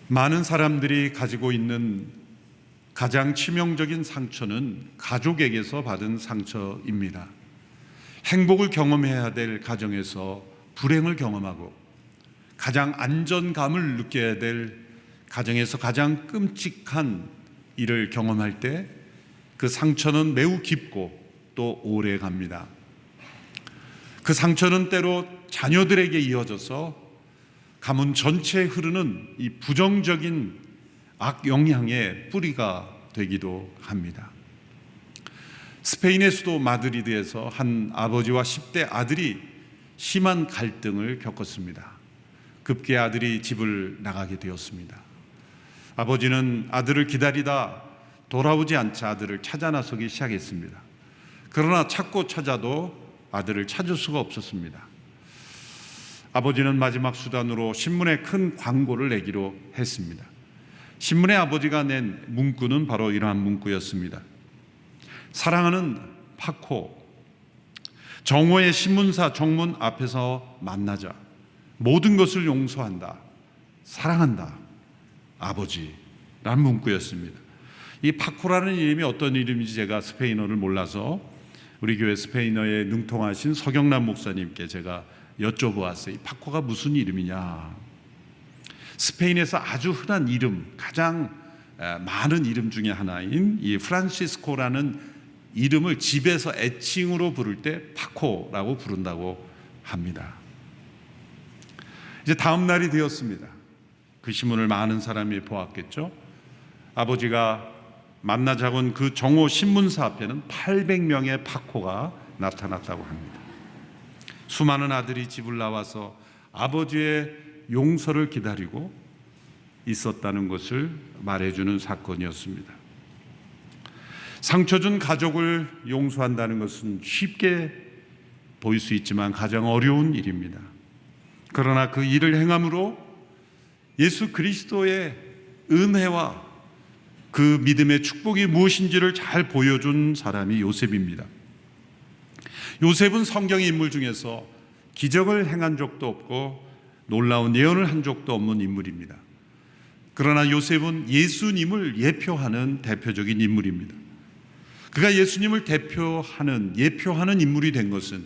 많은 사람들이 가지고 있는 가장 치명적인 상처는 가족에게서 받은 상처입니다. 행복을 경험해야 될 가정에서 불행을 경험하고 가장 안전감을 느껴야 될 가정에서 가장 끔찍한 일을 경험할 때 그 상처는 매우 깊고 또 오래 갑니다. 그 상처는 때로 자녀들에게 이어져서 가문 전체에 흐르는 이 부정적인 악영향의 뿌리가 되기도 합니다. 스페인의 수도 마드리드에서 한 아버지와 10대 아들이 심한 갈등을 겪었습니다. 급기야 아들이 집을 나가게 되었습니다. 아버지는 아들을 기다리다 돌아오지 않자 아들을 찾아 나서기 시작했습니다. 그러나 찾고 찾아도 아들을 찾을 수가 없었습니다. 아버지는 마지막 수단으로 신문에 큰 광고를 내기로 했습니다. 신문에 아버지가 낸 문구는 바로 이러한 문구였습니다. 사랑하는 파코, 정오의 신문사 정문 앞에서 만나자. 모든 것을 용서한다. 사랑한다. 아버지. 라는 문구였습니다. 이 파코라는 이름이 어떤 이름인지 제가 스페인어를 몰라서 우리 교회 스페인어에 능통하신 서경남 목사님께 제가 여쭤보았어요. 이 파코가 무슨 이름이냐? 스페인에서 아주 흔한 이름, 가장 많은 이름 중에 하나인 이 프란시스코라는 이름을 집에서 애칭으로 부를 때 파코라고 부른다고 합니다. 이제 다음 날이 되었습니다. 그 신문을 많은 사람이 보았겠죠. 아버지가 만나자고 한 그 정오 신문사 앞에는 800명의 파코가 나타났다고 합니다. 수많은 아들이 집을 나와서 아버지의 용서를 기다리고 있었다는 것을 말해주는 사건이었습니다. 상처 준 가족을 용서한다는 것은 쉽게 보일 수 있지만 가장 어려운 일입니다. 그러나 그 일을 행함으로 예수 그리스도의 은혜와 그 믿음의 축복이 무엇인지를 잘 보여준 사람이 요셉입니다. 요셉은 성경의 인물 중에서 기적을 행한 적도 없고 놀라운 예언을 한 적도 없는 인물입니다. 그러나 요셉은 예수님을 예표하는 대표적인 인물입니다. 그가 예수님을 예표하는 인물이 된 것은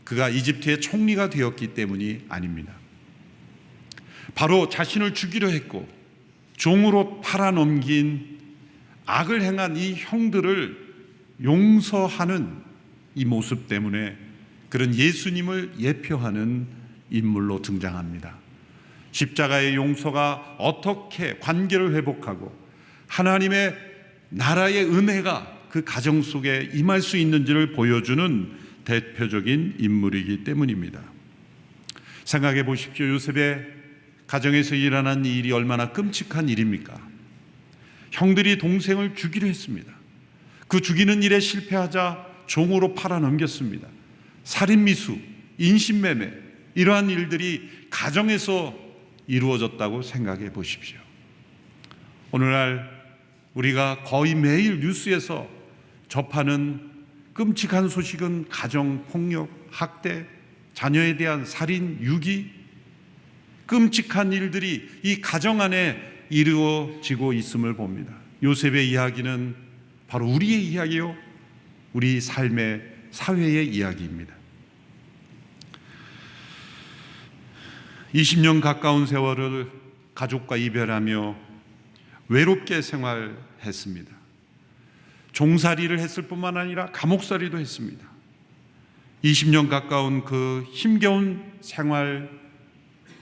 그가 이집트의 총리가 되었기 때문이 아닙니다. 바로 자신을 죽이려 했고 종으로 팔아넘긴 악을 행한 이 형들을 용서하는 이 모습 때문에 그런 예수님을 예표하는 인물로 등장합니다. 십자가의 용서가 어떻게 관계를 회복하고 하나님의 나라의 은혜가 그 가정 속에 임할 수 있는지를 보여주는 대표적인 인물이기 때문입니다. 생각해 보십시오. 요셉의 가정에서 일어난 이 일이 얼마나 끔찍한 일입니까? 형들이 동생을 죽이려 했습니다. 그 죽이는 일에 실패하자 종으로 팔아넘겼습니다. 살인미수, 인신매매 이러한 일들이 가정에서 이루어졌다고 생각해 보십시오. 오늘날 우리가 거의 매일 뉴스에서 접하는 끔찍한 소식은 가정폭력, 학대, 자녀에 대한 살인, 유기 끔찍한 일들이 이 가정 안에 이루어지고 있음을 봅니다. 요셉의 이야기는 바로 우리의 이야기요, 우리 삶의 사회의 이야기입니다. 20년 가까운 세월을 가족과 이별하며 외롭게 생활했습니다. 종살이를 했을 뿐만 아니라 감옥살이도 했습니다. 20년 가까운 그 힘겨운 생활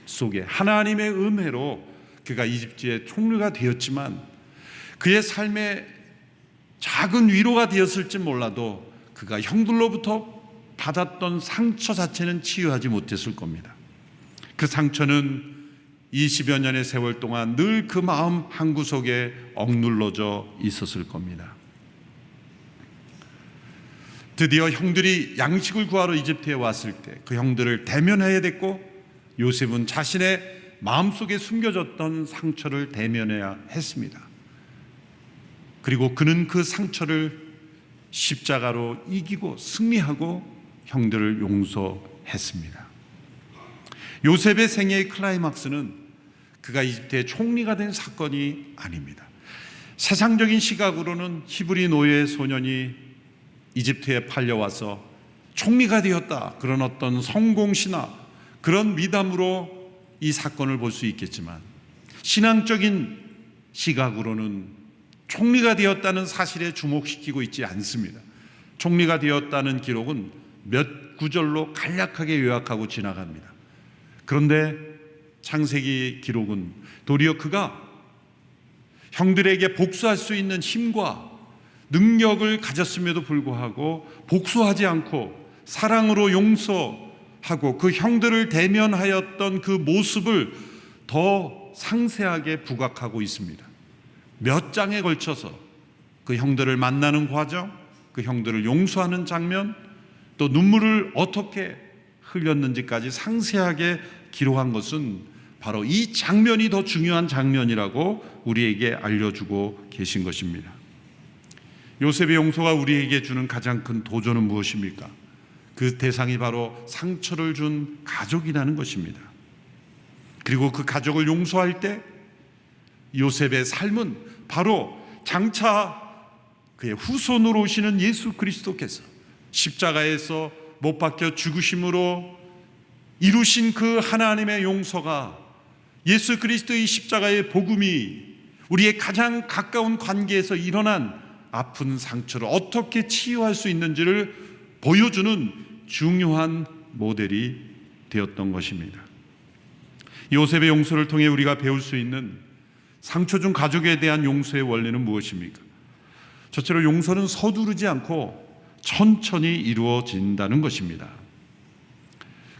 속에 하나님의 은혜로 그가 이집트의 총리가 되었지만 그의 삶에 작은 위로가 되었을지 몰라도 그가 형들로부터 받았던 상처 자체는 치유하지 못했을 겁니다. 그 상처는 20여 년의 세월 동안 늘 그 마음 한구석에 억눌러져 있었을 겁니다. 드디어 형들이 양식을 구하러 이집트에 왔을 때 그 형들을 대면해야 됐고 요셉은 자신의 마음속에 숨겨졌던 상처를 대면해야 했습니다. 그리고 그는 그 상처를 십자가로 이기고 승리하고 형들을 용서했습니다. 요셉의 생애의 클라이막스는 그가 이집트의 총리가 된 사건이 아닙니다. 세상적인 시각으로는 히브리 노예 소년이 이집트에 팔려와서 총리가 되었다, 그런 어떤 성공시나 그런 미담으로 이 사건을 볼 수 있겠지만, 신앙적인 시각으로는 총리가 되었다는 사실에 주목시키고 있지 않습니다. 총리가 되었다는 기록은 몇 구절로 간략하게 요약하고 지나갑니다. 그런데 창세기 기록은 도리어 그가 형들에게 복수할 수 있는 힘과 능력을 가졌음에도 불구하고 복수하지 않고 사랑으로 용서하고 그 형들을 대면하였던 그 모습을 더 상세하게 부각하고 있습니다. 몇 장에 걸쳐서 그 형들을 만나는 과정, 그 형들을 용서하는 장면, 또 눈물을 어떻게 흘렸는지까지 상세하게 기록한 것은 바로 이 장면이 더 중요한 장면이라고 우리에게 알려주고 계신 것입니다. 요셉의 용서가 우리에게 주는 가장 큰 도전은 무엇입니까? 그 대상이 바로 상처를 준 가족이라는 것입니다. 그리고 그 가족을 용서할 때 요셉의 삶은 바로 장차 그의 후손으로 오시는 예수 그리스도께서 십자가에서 못 박혀 죽으심으로 이루신 그 하나님의 용서가, 예수 그리스도의 십자가의 복음이 우리의 가장 가까운 관계에서 일어난 아픈 상처를 어떻게 치유할 수 있는지를 보여주는 중요한 모델이 되었던 것입니다. 요셉의 용서를 통해 우리가 배울 수 있는 상처 준 가족에 대한 용서의 원리는 무엇입니까? 첫째로 용서는 서두르지 않고 천천히 이루어진다는 것입니다.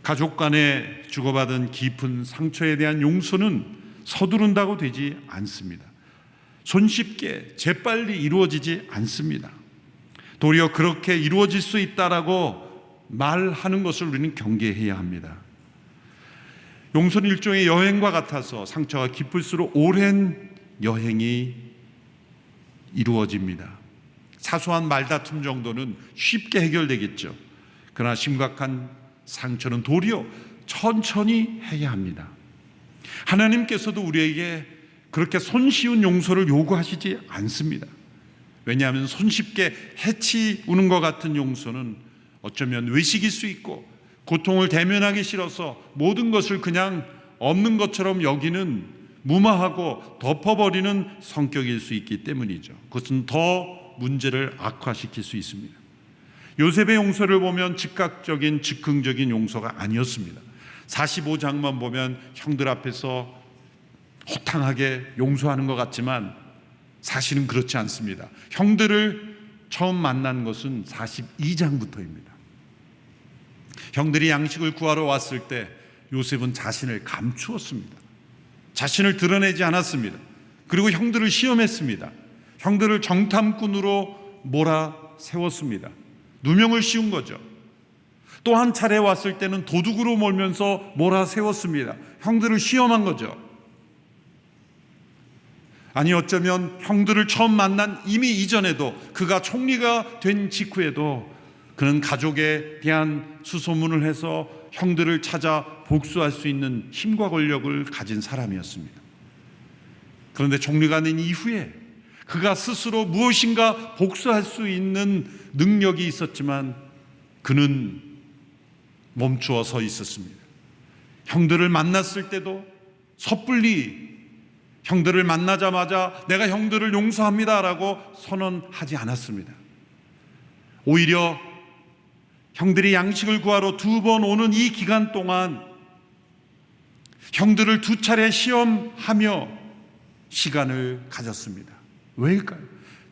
가족 간에 주고받은 깊은 상처에 대한 용서는 서두른다고 되지 않습니다. 손쉽게 재빨리 이루어지지 않습니다. 도리어 그렇게 이루어질 수 있다라고 말하는 것을 우리는 경계해야 합니다. 용서는 일종의 여행과 같아서 상처가 깊을수록 오랜 여행이 이루어집니다. 사소한 말다툼 정도는 쉽게 해결되겠죠. 그러나 심각한 상처는 도리어 천천히 해야 합니다. 하나님께서도 우리에게 그렇게 손쉬운 용서를 요구하시지 않습니다. 왜냐하면 손쉽게 해치우는 것 같은 용서는 어쩌면 외식일 수 있고, 고통을 대면하기 싫어서 모든 것을 그냥 없는 것처럼 여기는 무마하고 덮어버리는 성격일 수 있기 때문이죠. 그것은 더 문제를 악화시킬 수 있습니다. 요셉의 용서를 보면 즉각적인 즉흥적인 용서가 아니었습니다. 45장만 보면 형들 앞에서 호탕하게 용서하는 것 같지만 사실은 그렇지 않습니다. 형들을 처음 만난 것은 42장부터입니다. 형들이 양식을 구하러 왔을 때 요셉은 자신을 감추었습니다. 자신을 드러내지 않았습니다. 그리고 형들을 시험했습니다. 형들을 정탐꾼으로 몰아세웠습니다. 누명을 씌운 거죠. 또 한 차례 왔을 때는 도둑으로 몰면서 몰아세웠습니다. 형들을 시험한 거죠. 아니, 어쩌면 형들을 처음 만난 이미 이전에도, 그가 총리가 된 직후에도 그는 가족에 대한 수소문을 해서 형들을 찾아 복수할 수 있는 힘과 권력을 가진 사람이었습니다. 그런데 총리가 된 이후에 그가 스스로 무엇인가 복수할 수 있는 능력이 있었지만 그는 멈추어 서 있었습니다. 형들을 만났을 때도 섣불리 형들을 만나자마자 내가 형들을 용서합니다라고 선언하지 않았습니다. 오히려 형들이 양식을 구하러 2번 오는 이 기간 동안 형들을 2차례 시험하며 시간을 가졌습니다. 왜일까요?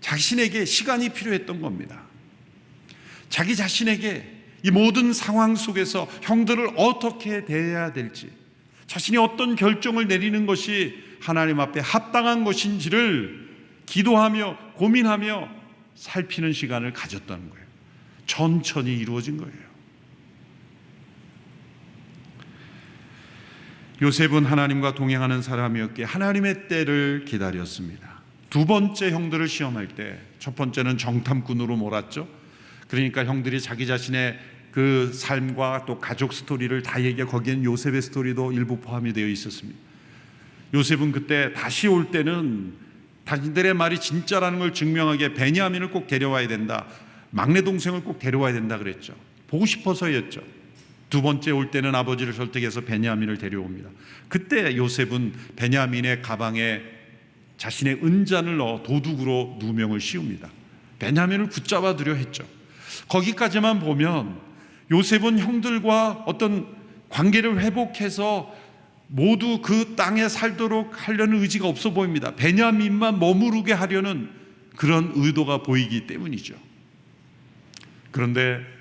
자신에게 시간이 필요했던 겁니다. 자기 자신에게 이 모든 상황 속에서 형들을 어떻게 대해야 될지, 자신이 어떤 결정을 내리는 것이 하나님 앞에 합당한 것인지를 기도하며 고민하며 살피는 시간을 가졌다는 거예요. 천천히 이루어진 거예요. 요셉은 하나님과 동행하는 사람이었기에 하나님의 때를 기다렸습니다. 2번째 형들을 시험할 때, 첫 번째는 정탐꾼으로 몰았죠. 그러니까 형들이 자기 자신의 그 삶과 또 가족 스토리를 다 얘기해, 거기엔 요셉의 스토리도 일부 포함이 되어 있었습니다. 요셉은 그때 다시 올 때는 자기들의 말이 진짜라는 걸 증명하기에 베냐민을 꼭 데려와야 된다, 막내 동생을 꼭 데려와야 된다 그랬죠. 보고 싶어서였죠. 두 번째 올 때는 아버지를 설득해서 베냐민을 데려옵니다. 그때 요셉은 베냐민의 가방에 자신의 은잔을 넣어 도둑으로 누명을 씌웁니다. 베냐민을 붙잡아 두려 했죠. 거기까지만 보면 요셉은 형들과 어떤 관계를 회복해서 모두 그 땅에 살도록 하려는 의지가 없어 보입니다. 베냐민만 머무르게 하려는 그런 의도가 보이기 때문이죠. 그런데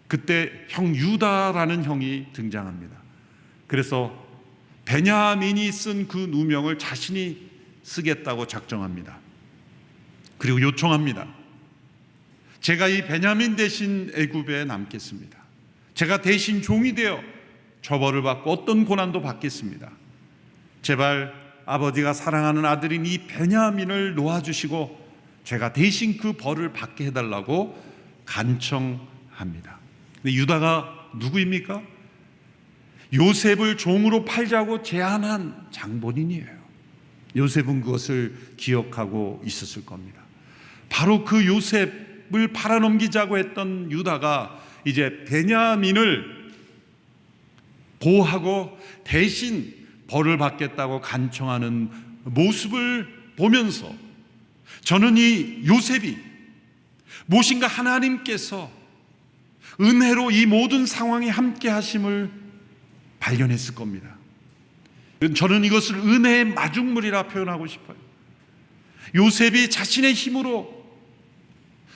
그때 형 유다라는 형이 등장합니다. 그래서 베냐민이 쓴 그 누명을 자신이 쓰겠다고 작정합니다. 그리고 요청합니다. 제가 이 베냐민 대신 애굽에 남겠습니다. 제가 대신 종이 되어 처벌을 받고 어떤 고난도 받겠습니다. 제발 아버지가 사랑하는 아들인 이 베냐민을 놓아주시고 제가 대신 그 벌을 받게 해달라고 간청합니다. 근데 유다가 누구입니까? 요셉을 종으로 팔자고 제안한 장본인이에요. 요셉은 그것을 기억하고 있었을 겁니다. 바로 그 요셉을 팔아넘기자고 했던 유다가 이제 베냐민을 보호하고 대신 벌을 받겠다고 간청하는 모습을 보면서 저는 이 요셉이 무엇인가 하나님께서 은혜로 이 모든 상황에 함께 하심을 발견했을 겁니다. 저는 이것을 은혜의 마중물이라 표현하고 싶어요. 요셉이 자신의 힘으로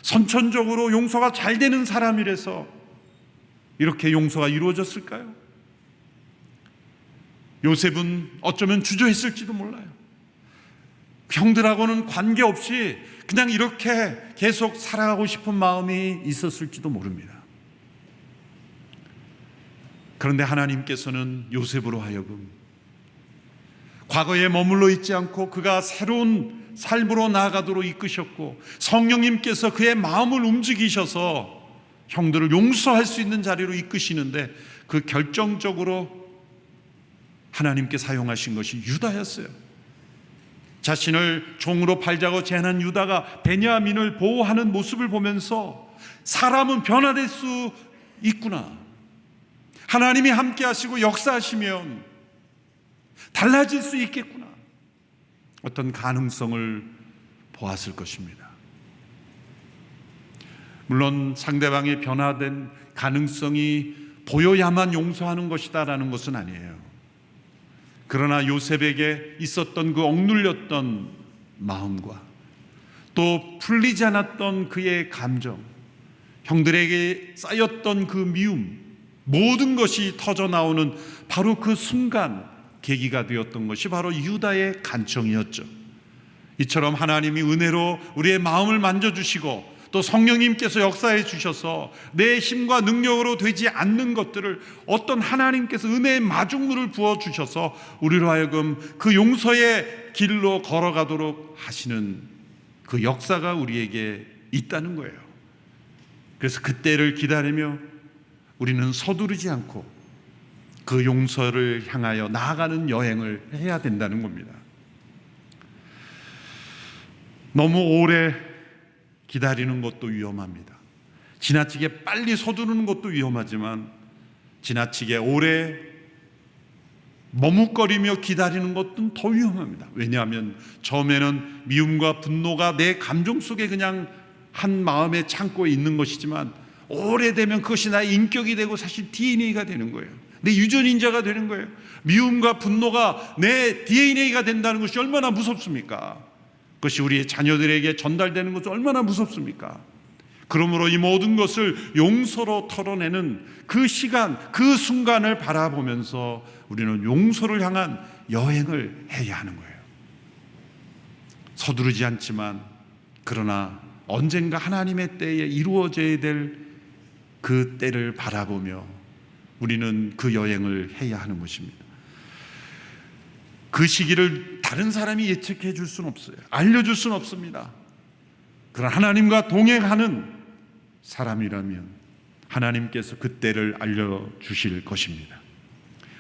선천적으로 용서가 잘 되는 사람이라서 이렇게 용서가 이루어졌을까요? 요셉은 어쩌면 주저했을지도 몰라요. 형들하고는 관계없이 그냥 이렇게 계속 살아가고 싶은 마음이 있었을지도 모릅니다. 그런데 하나님께서는 요셉으로 하여금 과거에 머물러 있지 않고 그가 새로운 삶으로 나아가도록 이끄셨고, 성령님께서 그의 마음을 움직이셔서 형들을 용서할 수 있는 자리로 이끄시는데 그 결정적으로 하나님께 사용하신 것이 유다였어요. 자신을 종으로 팔자고 제안한 유다가 베냐민을 보호하는 모습을 보면서 사람은 변화될 수 있구나, 하나님이 함께 하시고 역사하시면 달라질 수 있겠구나, 어떤 가능성을 보았을 것입니다. 물론 상대방이 변화된 가능성이 보여야만 용서하는 것이다라는 것은 아니에요. 그러나 요셉에게 있었던 그 억눌렸던 마음과 또 풀리지 않았던 그의 감정, 형들에게 쌓였던 그 미움, 모든 것이 터져나오는 바로 그 순간 계기가 되었던 것이 바로 유다의 간청이었죠. 이처럼 하나님이 은혜로 우리의 마음을 만져주시고 또 성령님께서 역사해 주셔서 내 힘과 능력으로 되지 않는 것들을 어떤 하나님께서 은혜의 마중물을 부어주셔서 우리로 하여금 그 용서의 길로 걸어가도록 하시는 그 역사가 우리에게 있다는 거예요. 그래서 그때를 기다리며 우리는 서두르지 않고 그 용서를 향하여 나아가는 여행을 해야 된다는 겁니다. 너무 오래 기다리는 것도 위험합니다. 지나치게 빨리 서두르는 것도 위험하지만 지나치게 오래 머뭇거리며 기다리는 것은 더 위험합니다. 왜냐하면 처음에는 미움과 분노가 내 감정 속에 그냥 한 마음의 창고에 있는 것이지만 오래되면 그것이 나의 인격이 되고 사실 DNA가 되는 거예요. 내 유전인자가 되는 거예요. 미움과 분노가 내 DNA가 된다는 것이 얼마나 무섭습니까? 그것이 우리의 자녀들에게 전달되는 것이 얼마나 무섭습니까? 그러므로 이 모든 것을 용서로 털어내는 그 시간, 그 순간을 바라보면서 우리는 용서를 향한 여행을 해야 하는 거예요. 서두르지 않지만 그러나 언젠가 하나님의 때에 이루어져야 될 그 때를 바라보며 우리는 그 여행을 해야 하는 것입니다. 그 시기를 다른 사람이 예측해 줄 수는 없어요. 알려줄 수는 없습니다. 그러나 하나님과 동행하는 사람이라면 하나님께서 그 때를 알려주실 것입니다.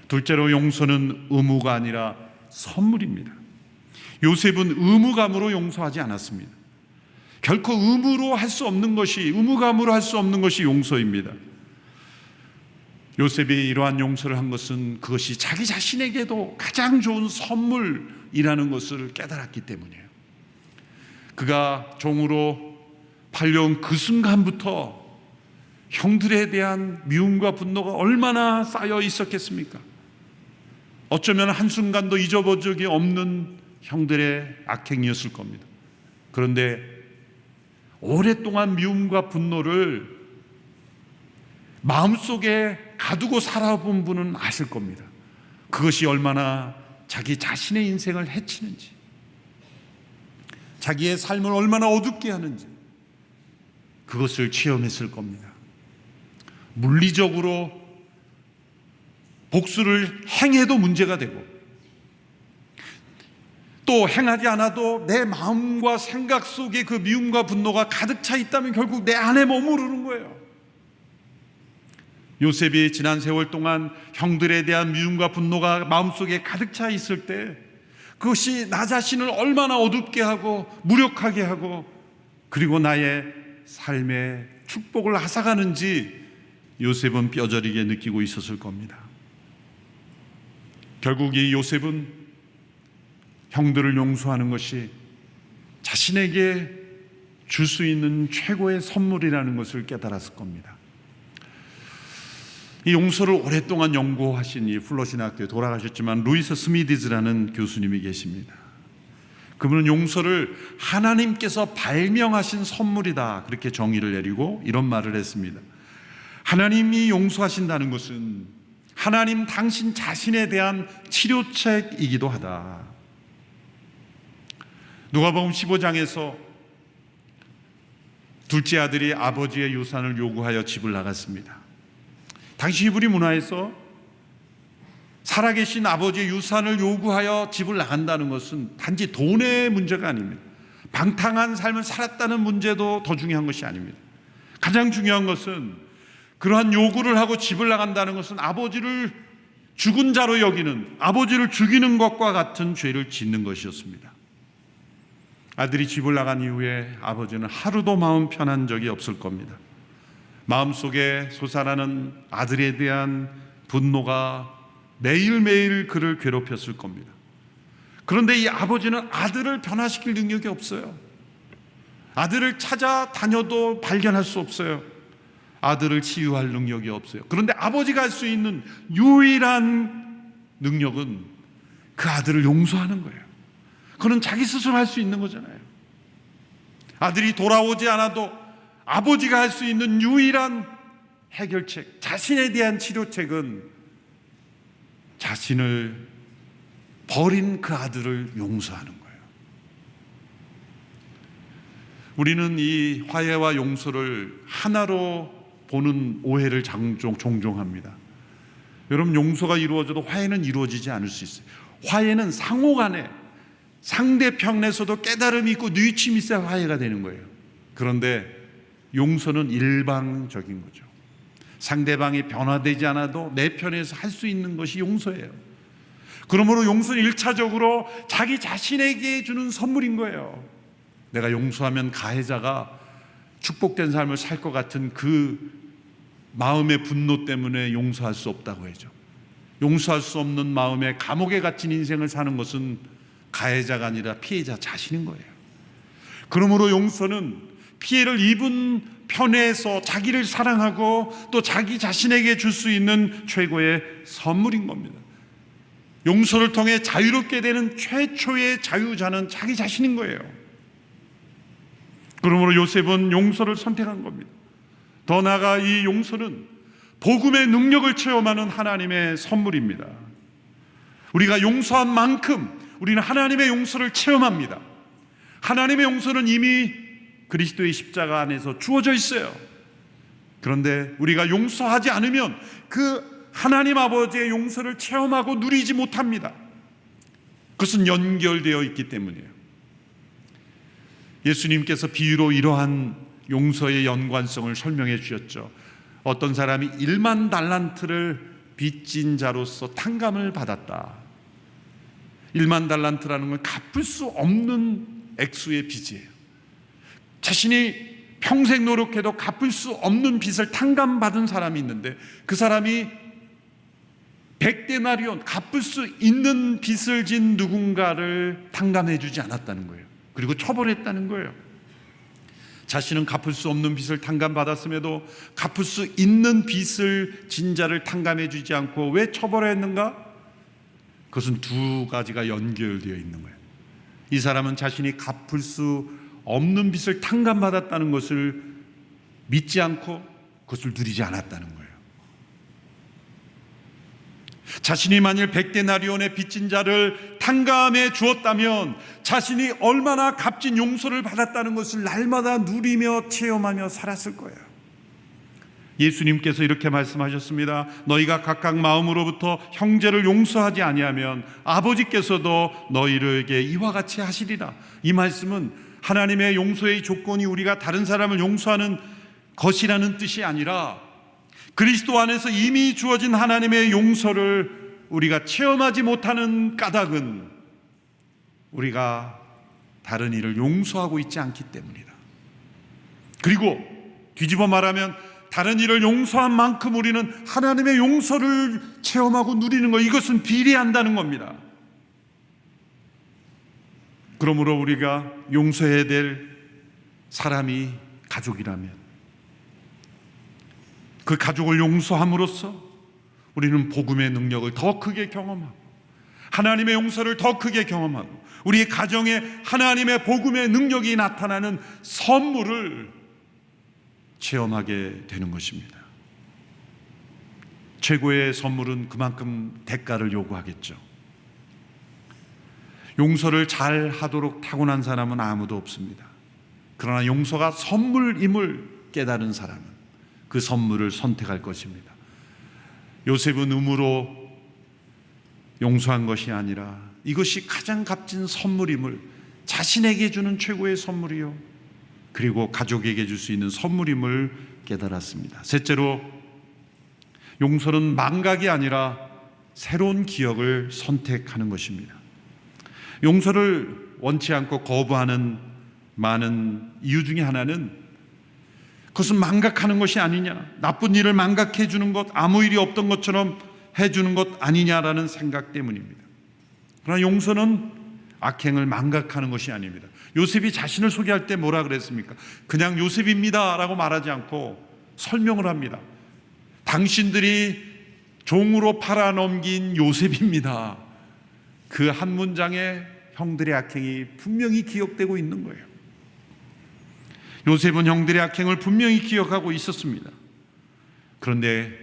둘째로 용서는 의무가 아니라 선물입니다. 요셉은 의무감으로 용서하지 않았습니다. 결코 의무감으로 할 수 없는 것이 용서입니다. 요셉이 이러한 용서를 한 것은 그것이 자기 자신에게도 가장 좋은 선물이라는 것을 깨달았기 때문이에요. 그가 종으로 팔려온 그 순간부터 형들에 대한 미움과 분노가 얼마나 쌓여 있었겠습니까? 어쩌면 한순간도 잊어본 적이 없는 형들의 악행이었을 겁니다. 그런데 오랫동안 미움과 분노를 마음속에 가두고 살아본 분은 아실 겁니다. 그것이 얼마나 자기 자신의 인생을 해치는지, 자기의 삶을 얼마나 어둡게 하는지 그것을 체험했을 겁니다. 물리적으로 복수를 행해도 문제가 되고, 또 행하지 않아도 내 마음과 생각 속에 그 미움과 분노가 가득 차 있다면 결국 내 안에 머무르는 거예요. 요셉이 지난 세월 동안 형들에 대한 미움과 분노가 마음속에 가득 차 있을 때 그것이 나 자신을 얼마나 어둡게 하고 무력하게 하고, 그리고 나의 삶의 축복을 앗아가는지 요셉은 뼈저리게 느끼고 있었을 겁니다. 결국 이 요셉은 형들을 용서하는 것이 자신에게 줄 수 있는 최고의 선물이라는 것을 깨달았을 겁니다. 이 용서를 오랫동안 연구하신 이 플러신학교에 돌아가셨지만 루이스 스미디즈라는 교수님이 계십니다. 그분은 용서를 하나님께서 발명하신 선물이다, 그렇게 정의를 내리고 이런 말을 했습니다. 하나님이 용서하신다는 것은 하나님 당신 자신에 대한 치료책이기도 하다. 누가복음 15장에서 둘째 아들이 아버지의 유산을 요구하여 집을 나갔습니다. 당시 히브리 문화에서 살아계신 아버지의 유산을 요구하여 집을 나간다는 것은 단지 돈의 문제가 아닙니다. 방탕한 삶을 살았다는 문제도 더 중요한 것이 아닙니다. 가장 중요한 것은 그러한 요구를 하고 집을 나간다는 것은 아버지를 죽은 자로 여기는, 아버지를 죽이는 것과 같은 죄를 짓는 것이었습니다. 아들이 집을 나간 이후에 아버지는 하루도 마음 편한 적이 없을 겁니다. 마음속에 솟아나는 아들에 대한 분노가 매일매일 그를 괴롭혔을 겁니다. 그런데 이 아버지는 아들을 변화시킬 능력이 없어요. 아들을 찾아다녀도 발견할 수 없어요. 아들을 치유할 능력이 없어요. 그런데 아버지가 할 수 있는 유일한 능력은 그 아들을 용서하는 거예요. 그는 자기 스스로 할 수 있는 거잖아요. 아들이 돌아오지 않아도 아버지가 할 수 있는 유일한 해결책, 자신에 대한 치료책은 자신을 버린 그 아들을 용서하는 거예요. 우리는 이 화해와 용서를 하나로 보는 오해를 종종 합니다. 여러분, 용서가 이루어져도 화해는 이루어지지 않을 수 있어요. 화해는 상호간에 상대편에서도 깨달음이 있고 뉘우침이 있어야 화해가 되는 거예요. 그런데 용서는 일방적인 거죠. 상대방이 변화되지 않아도 내 편에서 할 수 있는 것이 용서예요. 그러므로 용서는 1차적으로 자기 자신에게 주는 선물인 거예요. 내가 용서하면 가해자가 축복된 삶을 살 것 같은 그 마음의 분노 때문에 용서할 수 없다고 하죠. 용서할 수 없는 마음에 감옥에 갇힌 인생을 사는 것은 가해자가 아니라 피해자 자신인 거예요. 그러므로 용서는 피해를 입은 편에서 자기를 사랑하고 또 자기 자신에게 줄 수 있는 최고의 선물인 겁니다. 용서를 통해 자유롭게 되는 최초의 자유자는 자기 자신인 거예요. 그러므로 요셉은 용서를 선택한 겁니다. 더 나아가 이 용서는 복음의 능력을 체험하는 하나님의 선물입니다. 우리가 용서한 만큼 우리는 하나님의 용서를 체험합니다. 하나님의 용서는 이미 그리스도의 십자가 안에서 주어져 있어요. 그런데 우리가 용서하지 않으면 그 하나님 아버지의 용서를 체험하고 누리지 못합니다. 그것은 연결되어 있기 때문이에요. 예수님께서 비유로 이러한 용서의 연관성을 설명해 주셨죠. 어떤 사람이 1만 달란트를 빚진 자로서 탕감을 받았다. 1만 달란트라는 건 갚을 수 없는 액수의 빚이에요. 자신이 평생 노력해도 갚을 수 없는 빚을 탕감받은 사람이 있는데, 그 사람이 100데나리온, 갚을 수 있는 빚을 진 누군가를 탕감해 주지 않았다는 거예요. 그리고 처벌했다는 거예요. 자신은 갚을 수 없는 빚을 탕감받았음에도 갚을 수 있는 빚을 진 자를 탕감해 주지 않고 왜 처벌했는가? 그것은 두 가지가 연결되어 있는 거예요. 이 사람은 자신이 갚을 수 없는 빚을 탕감받았다는 것을 믿지 않고 그것을 누리지 않았다는 거예요. 자신이 만일 100데나리온의 빚진 자를 탕감해 주었다면 자신이 얼마나 값진 용서를 받았다는 것을 날마다 누리며 체험하며 살았을 거예요. 예수님께서 이렇게 말씀하셨습니다. 너희가 각각 마음으로부터 형제를 용서하지 아니하면 아버지께서도 너희에게 이와 같이 하시리라. 이 말씀은 하나님의 용서의 조건이 우리가 다른 사람을 용서하는 것이라는 뜻이 아니라 그리스도 안에서 이미 주어진 하나님의 용서를 우리가 체험하지 못하는 까닭은 우리가 다른 이를 용서하고 있지 않기 때문이다. 그리고 뒤집어 말하면 다른 이를 용서한 만큼 우리는 하나님의 용서를 체험하고 누리는 것, 이것은 비례한다는 겁니다. 그러므로 우리가 용서해야 될 사람이 가족이라면 그 가족을 용서함으로써 우리는 복음의 능력을 더 크게 경험하고 하나님의 용서를 더 크게 경험하고 우리의 가정에 하나님의 복음의 능력이 나타나는 선물을 체험하게 되는 것입니다. 최고의 선물은 그만큼 대가를 요구하겠죠. 용서를 잘 하도록 타고난 사람은 아무도 없습니다. 그러나 용서가 선물임을 깨달은 사람은 그 선물을 선택할 것입니다. 요셉은 음으로 용서한 것이 아니라 이것이 가장 값진 선물임을, 자신에게 주는 최고의 선물이요 그리고 가족에게 줄 수 있는 선물임을 깨달았습니다. 셋째로, 용서는 망각이 아니라 새로운 기억을 선택하는 것입니다. 용서를 원치 않고 거부하는 많은 이유 중에 하나는 그것은 망각하는 것이 아니냐, 나쁜 일을 망각해 주는 것, 아무 일이 없던 것처럼 해주는 것 아니냐라는 생각 때문입니다. 그러나 용서는 악행을 망각하는 것이 아닙니다. 요셉이 자신을 소개할 때 뭐라 그랬습니까? 그냥 요셉입니다 라고 말하지 않고 설명을 합니다. 당신들이 종으로 팔아넘긴 요셉입니다. 그 한 문장에 형들의 악행이 분명히 기억되고 있는 거예요. 요셉은 형들의 악행을 분명히 기억하고 있었습니다. 그런데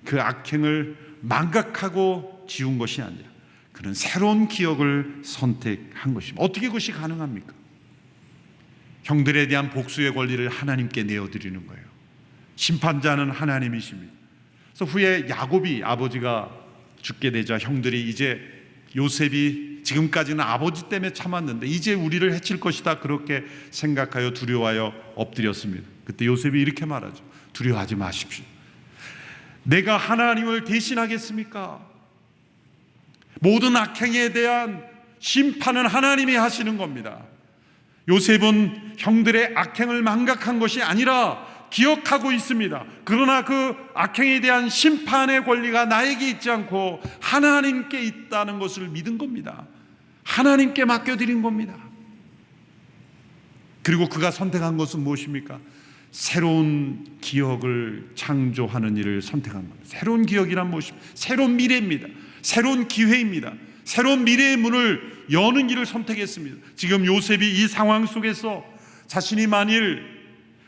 그 악행을 망각하고 지운 것이 아니라 그는 새로운 기억을 선택한 것입니다. 어떻게 그것이 가능합니까? 형들에 대한 복수의 권리를 하나님께 내어드리는 거예요. 심판자는 하나님이십니다. 그래서 후에 야곱이, 아버지가 죽게 되자 형들이 이제 요셉이 지금까지는 아버지 때문에 참았는데 이제 우리를 해칠 것이다 그렇게 생각하여 두려워하여 엎드렸습니다. 그때 요셉이 이렇게 말하죠. 두려워하지 마십시오. 내가 하나님을 대신하겠습니까? 모든 악행에 대한 심판은 하나님이 하시는 겁니다. 요셉은 형들의 악행을 망각한 것이 아니라 기억하고 있습니다. 그러나 그 악행에 대한 심판의 권리가 나에게 있지 않고 하나님께 있다는 것을 믿은 겁니다. 하나님께 맡겨드린 겁니다. 그리고 그가 선택한 것은 무엇입니까? 새로운 기억을 창조하는 일을 선택한 겁니다. 새로운 기억이란 무엇입니까? 새로운 미래입니다. 새로운 기회입니다. 새로운 미래의 문을 여는 길을 선택했습니다. 지금 요셉이 이 상황 속에서 자신이 만일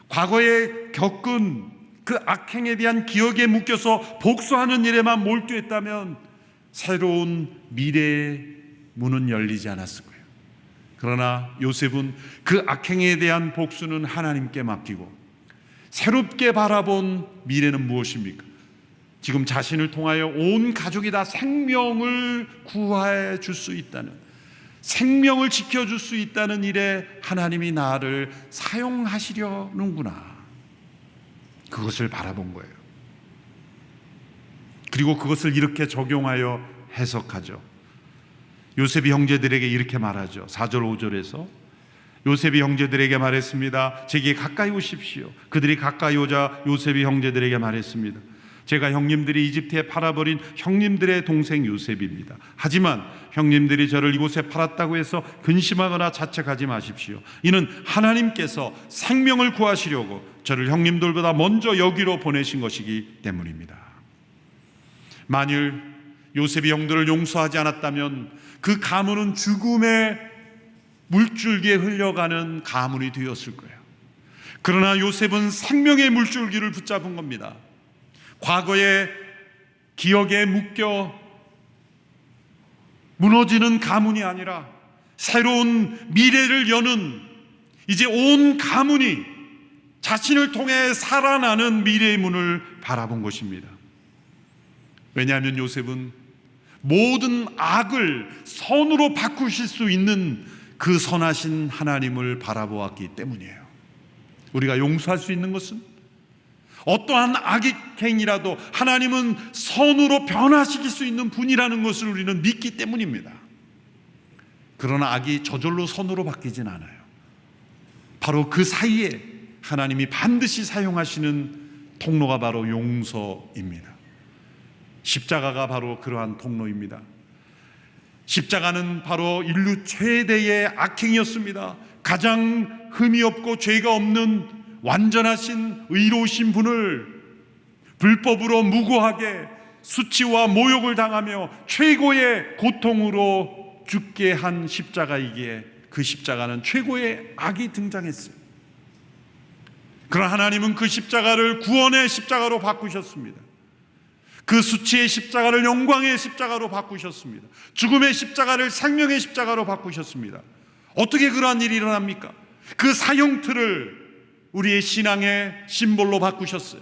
과거에 겪은 그 악행에 대한 기억에 묶여서 복수하는 일에만 몰두했다면 새로운 미래의 문은 열리지 않았을 거예요. 그러나 요셉은 그 악행에 대한 복수는 하나님께 맡기고 새롭게 바라본 미래는 무엇입니까? 지금 자신을 통하여 온 가족이 다 생명을 구해 줄 수 있다는, 생명을 지켜줄 수 있다는 일에 하나님이 나를 사용하시려는구나, 그것을 바라본 거예요. 그리고 그것을 이렇게 적용하여 해석하죠. 요셉이 형제들에게 이렇게 말하죠. 4절 5절에서 요셉이 형제들에게 말했습니다. 제게 가까이 오십시오. 그들이 가까이 오자 요셉이 형제들에게 말했습니다. 제가 형님들이 이집트에 팔아버린 형님들의 동생 요셉입니다. 하지만 형님들이 저를 이곳에 팔았다고 해서 근심하거나 자책하지 마십시오. 이는 하나님께서 생명을 구하시려고 저를 형님들보다 먼저 여기로 보내신 것이기 때문입니다. 만일 요셉이 형들을 용서하지 않았다면 그 가문은 죽음의 물줄기에 흘러가는 가문이 되었을 거예요. 그러나 요셉은 생명의 물줄기를 붙잡은 겁니다. 과거의 기억에 묶여 무너지는 가문이 아니라 새로운 미래를 여는, 이제 온 가문이 자신을 통해 살아나는 미래의 문을 바라본 것입니다. 왜냐하면 요셉은 모든 악을 선으로 바꾸실 수 있는 그 선하신 하나님을 바라보았기 때문이에요. 우리가 용서할 수 있는 것은 어떠한 악의 행위라도 하나님은 선으로 변화시킬 수 있는 분이라는 것을 우리는 믿기 때문입니다. 그러나 악이 저절로 선으로 바뀌진 않아요. 바로 그 사이에 하나님이 반드시 사용하시는 통로가 바로 용서입니다. 십자가가 바로 그러한 통로입니다. 십자가는 바로 인류 최대의 악행이었습니다. 가장 흠이 없고 죄가 없는 완전하신 의로우신 분을 불법으로 무고하게 수치와 모욕을 당하며 최고의 고통으로 죽게 한 십자가이기에 그 십자가는 최고의 악이 등장했어요. 그러나 하나님은 그 십자가를 구원의 십자가로 바꾸셨습니다. 그 수치의 십자가를 영광의 십자가로 바꾸셨습니다. 죽음의 십자가를 생명의 십자가로 바꾸셨습니다. 어떻게 그러한 일이 일어납니까? 그 사형틀을 우리의 신앙의 심볼로 바꾸셨어요.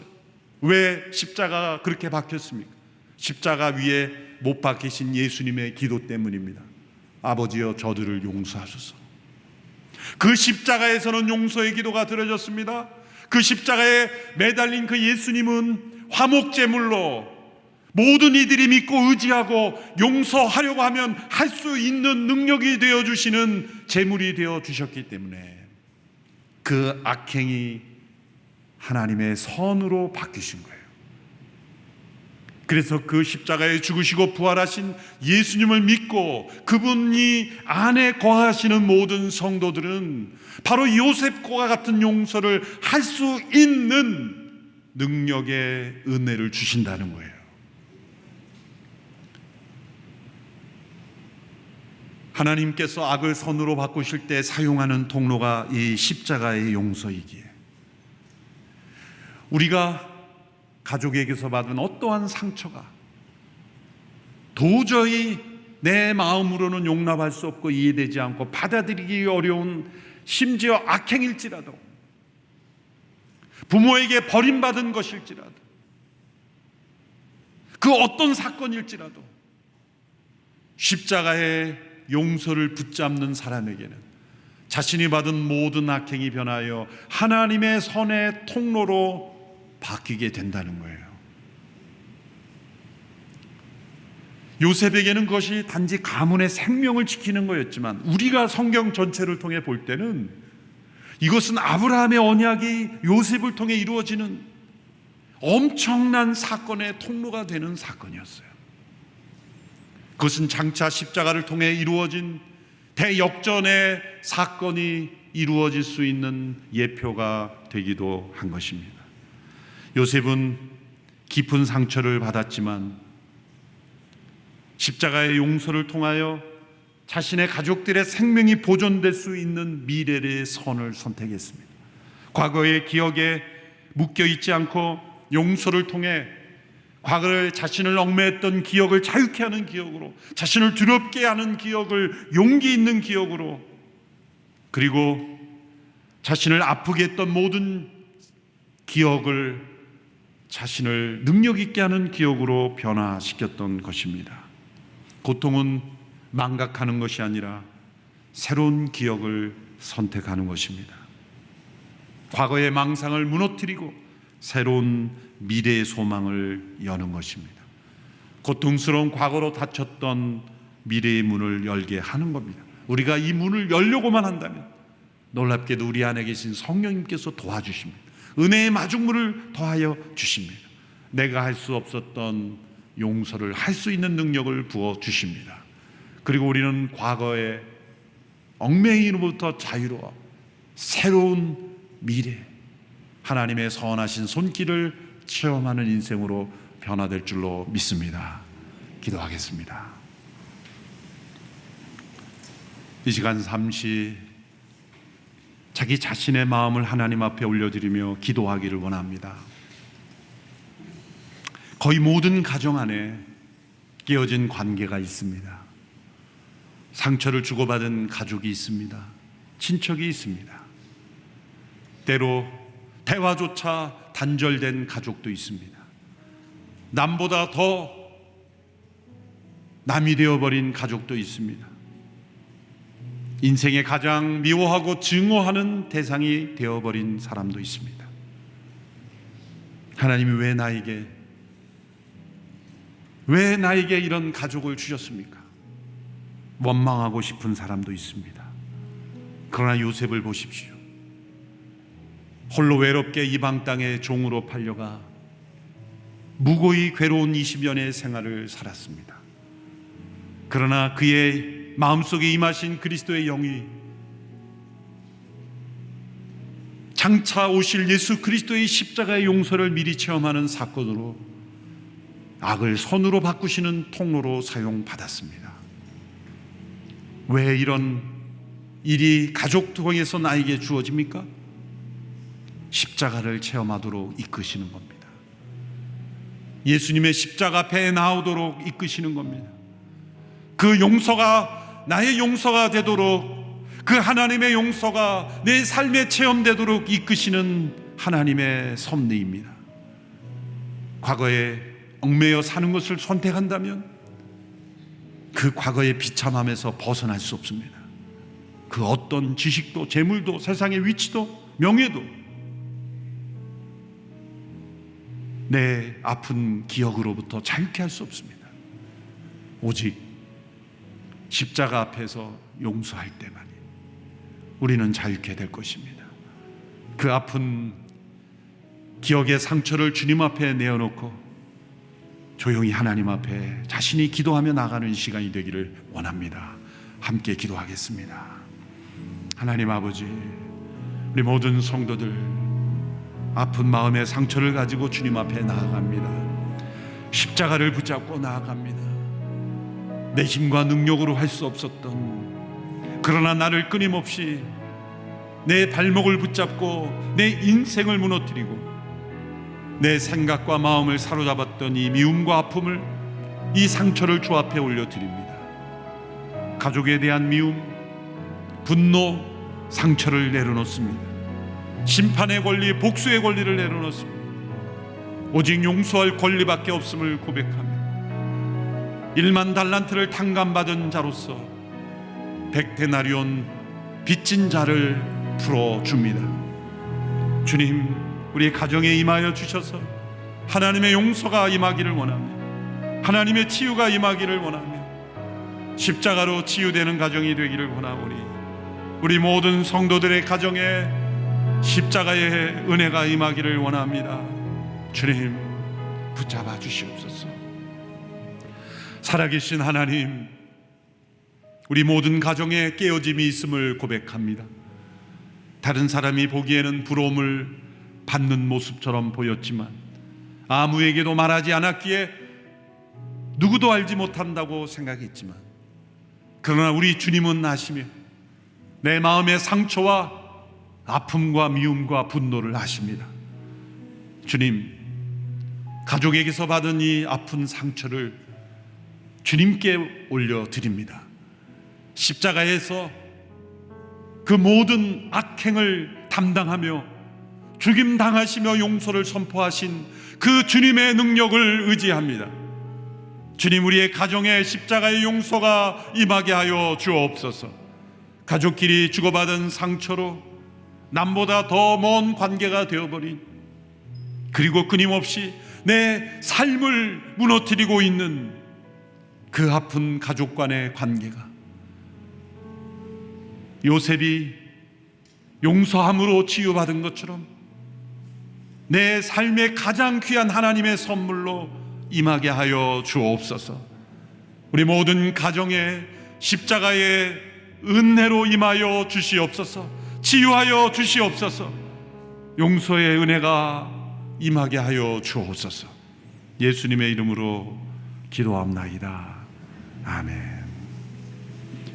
왜 십자가가 그렇게 박혔습니까? 십자가 위에 못 박히신 예수님의 기도 때문입니다. 아버지여 저들을 용서하소서. 그 십자가에서는 용서의 기도가 드려졌습니다. 그 십자가에 매달린 그 예수님은 화목제물로 모든 이들이 믿고 의지하고 용서하려고 하면 할 수 있는 능력이 되어주시는 제물이 되어주셨기 때문에 그 악행이 하나님의 선으로 바뀌신 거예요. 그래서 그 십자가에 죽으시고 부활하신 예수님을 믿고 그분이 안에 거하시는 모든 성도들은 바로 요셉과 같은 용서를 할 수 있는 능력의 은혜를 주신다는 거예요. 하나님께서 악을 선으로 바꾸실 때 사용하는 통로가 이 십자가의 용서이기에 우리가 가족에게서 받은 어떠한 상처가 도저히 내 마음으로는 용납할 수 없고 이해되지 않고 받아들이기 어려운 심지어 악행일지라도 부모에게 버림받은 것일지라도 그 어떤 사건일지라도 십자가의 용서를 붙잡는 사람에게는 자신이 받은 모든 악행이 변하여 하나님의 선의 통로로 바뀌게 된다는 거예요. 요셉에게는 그것이 단지 가문의 생명을 지키는 거였지만 우리가 성경 전체를 통해 볼 때는 이것은 아브라함의 언약이 요셉을 통해 이루어지는 엄청난 사건의 통로가 되는 사건이었어요. 그것은 장차 십자가를 통해 이루어진 대역전의 사건이 이루어질 수 있는 예표가 되기도 한 것입니다. 요셉은 깊은 상처를 받았지만 십자가의 용서를 통하여 자신의 가족들의 생명이 보존될 수 있는 미래의 선을 선택했습니다. 과거의 기억에 묶여있지 않고 용서를 통해 과거에 자신을 얽매했던 기억을 자유케 하는 기억으로, 자신을 두렵게 하는 기억을 용기 있는 기억으로, 그리고 자신을 아프게 했던 모든 기억을 자신을 능력 있게 하는 기억으로 변화시켰던 것입니다. 고통은 망각하는 것이 아니라 새로운 기억을 선택하는 것입니다. 과거의 망상을 무너뜨리고 새로운 미래의 소망을 여는 것입니다. 고통스러운 과거로 다쳤던 미래의 문을 열게 하는 겁니다. 우리가 이 문을 열려고만 한다면 놀랍게도 우리 안에 계신 성령님께서 도와주십니다. 은혜의 마중물을 더하여 주십니다. 내가 할 수 없었던 용서를 할 수 있는 능력을 부어주십니다. 그리고 우리는 과거의 얽매이로부터 자유로워 새로운 미래, 하나님의 선하신 손길을 체험하는 인생으로 변화될 줄로 믿습니다. 기도하겠습니다. 이 시간 잠시 자기 자신의 마음을 하나님 앞에 올려드리며 기도하기를 원합니다. 거의 모든 가정 안에 깨어진 관계가 있습니다. 상처를 주고받은 가족이 있습니다. 친척이 있습니다. 때로 대화조차 단절된 가족도 있습니다. 남보다 더 남이 되어버린 가족도 있습니다. 인생의 가장 미워하고 증오하는 대상이 되어버린 사람도 있습니다. 하나님이 왜 나에게 이런 가족을 주셨습니까? 원망하고 싶은 사람도 있습니다. 그러나 요셉을 보십시오. 홀로 외롭게 이방 땅의 종으로 팔려가 무고히 괴로운 20여 년의 생활을 살았습니다. 그러나 그의 마음속에 임하신 그리스도의 영이 장차 오실 예수 그리스도의 십자가의 용서를 미리 체험하는 사건으로 악을 선으로 바꾸시는 통로로 사용받았습니다. 왜 이런 일이 가족 통해서 나에게 주어집니까? 십자가를 체험하도록 이끄시는 겁니다. 예수님의 십자가 앞에 나오도록 이끄시는 겁니다. 그 용서가 나의 용서가 되도록, 그 하나님의 용서가 내 삶에 체험되도록 이끄시는 하나님의 섭리입니다. 과거에 얽매여 사는 것을 선택한다면 그 과거의 비참함에서 벗어날 수 없습니다. 그 어떤 지식도 재물도 세상의 위치도 명예도 내 아픈 기억으로부터 자유케 할 수 없습니다. 오직 십자가 앞에서 용서할 때만이 우리는 자유케 될 것입니다. 그 아픈 기억의 상처를 주님 앞에 내어놓고 조용히 하나님 앞에 자신이 기도하며 나가는 시간이 되기를 원합니다. 함께 기도하겠습니다. 하나님 아버지, 우리 모든 성도들 아픈 마음의 상처를 가지고 주님 앞에 나아갑니다. 십자가를 붙잡고 나아갑니다. 내 힘과 능력으로 할 수 없었던, 그러나 나를 끊임없이 내 발목을 붙잡고 내 인생을 무너뜨리고 내 생각과 마음을 사로잡았던 이 미움과 아픔을, 이 상처를 주 앞에 올려드립니다. 가족에 대한 미움, 분노, 상처를 내려놓습니다. 심판의 권리, 복수의 권리를 내려놓습니다. 오직 용서할 권리밖에 없음을 고백하며 1만 달란트를 탕감받은 자로서 100데나리온 빚진 자를 풀어줍니다. 주님, 우리 가정에 임하여 주셔서 하나님의 용서가 임하기를 원하며 하나님의 치유가 임하기를 원하며 십자가로 치유되는 가정이 되기를 원하오니 우리 모든 성도들의 가정에 십자가의 은혜가 임하기를 원합니다. 주님, 붙잡아 주시옵소서. 살아계신 하나님, 우리 모든 가정에 깨어짐이 있음을 고백합니다. 다른 사람이 보기에는 부러움을 받는 모습처럼 보였지만 아무에게도 말하지 않았기에 누구도 알지 못한다고 생각했지만, 그러나 우리 주님은 아시며 내 마음의 상처와 아픔과 미움과 분노를 아십니다. 주님, 가족에게서 받은 이 아픈 상처를 주님께 올려드립니다. 십자가에서 그 모든 악행을 담당하며 죽임 당하시며 용서를 선포하신 그 주님의 능력을 의지합니다. 주님, 우리의 가정에 십자가의 용서가 임하게 하여 주옵소서. 가족끼리 주고받은 상처로 남보다 더 먼 관계가 되어버린, 그리고 끊임없이 내 삶을 무너뜨리고 있는 그 아픈 가족 간의 관계가 요셉이 용서함으로 치유받은 것처럼 내 삶의 가장 귀한 하나님의 선물로 임하게 하여 주옵소서. 우리 모든 가정에 십자가의 은혜로 임하여 주시옵소서. 치유하여 주시옵소서. 용서의 은혜가 임하게 하여 주옵소서. 예수님의 이름으로 기도합나이다. 아멘.